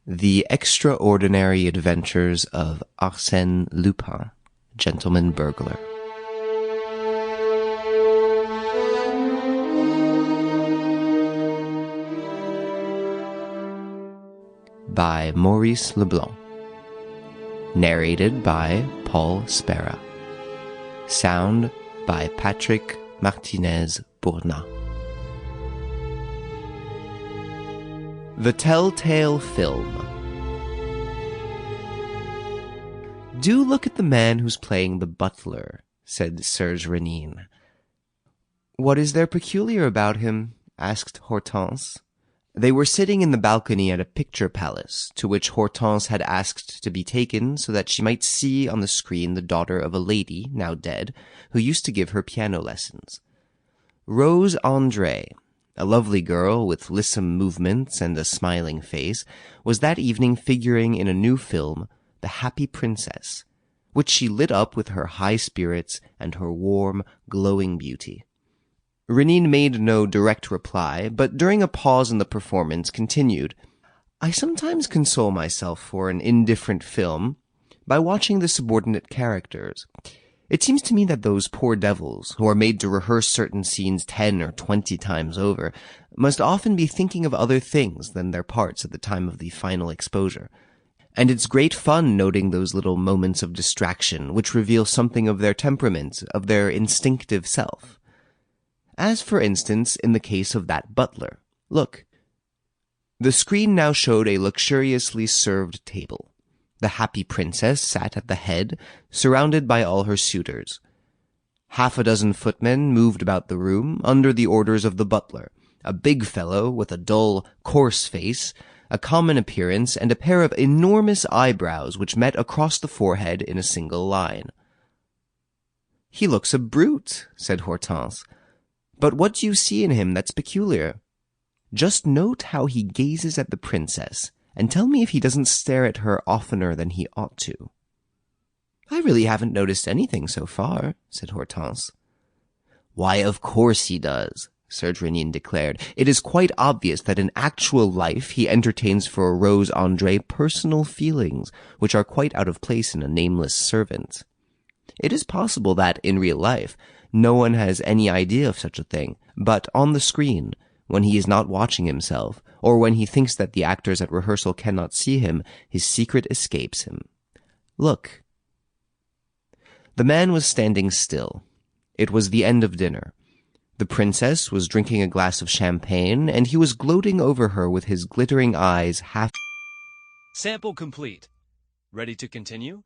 The Extraordinary Adventures of Arsène Lupin, Gentleman Burglar. By Maurice Leblanc. Narrated by Paul Spera. Sound by Patrick Martinez-Bourna. The Telltale Film. "Do look at the man who's playing the butler," said Serge Rénine. "What is there peculiar about him?" asked Hortense. They were sitting in the balcony at a picture palace, to which Hortense had asked to be taken so that she might see on the screen the daughter of a lady, now dead, who used to give her piano lessons. Rose André, a lovely girl with lissom movements and a smiling face, was that evening figuring in a new film, The Happy Princess, which she lit up with her high spirits and her warm, glowing beauty. Rénine made no direct reply, but during a pause in the performance continued, "I sometimes console myself for an indifferent film by watching the subordinate characters. It seems to me that those poor devils, who are made to rehearse certain scenes 10 or 20 times over, must often be thinking of other things than their parts at the time of the final exposure. And it's great fun noting those little moments of distraction which reveal something of their temperament, of their instinctive self. As, for instance, in the case of that butler. Look." The screen now showed a luxuriously served table. The happy princess sat at the head, surrounded by all her suitors. Half a dozen footmen moved about the room, under the orders of the butler, a big fellow with a dull, coarse face, a common appearance, and a pair of enormous eyebrows which met across the forehead in a single line. "He looks a brute," said Hortense. "But what do you see in him that's peculiar? Just note how he gazes at the princess, and tell me if he doesn't stare at her oftener than he ought to." "I really haven't noticed anything so far," said Hortense. "Why, of course he does," Serge Rénine declared. "It is quite obvious that in actual life he entertains for Rose André personal feelings, which are quite out of place in a nameless servant. It is possible that, in real life, no one has any idea of such a thing, but on the screen, when he is not watching himself, or when he thinks that the actors at rehearsal cannot see him, his secret escapes him. Look." The man was standing still. It was the end of dinner. The princess was drinking a glass of champagne, and he was gloating over her with his glittering eyes half... Sample complete. Ready to continue?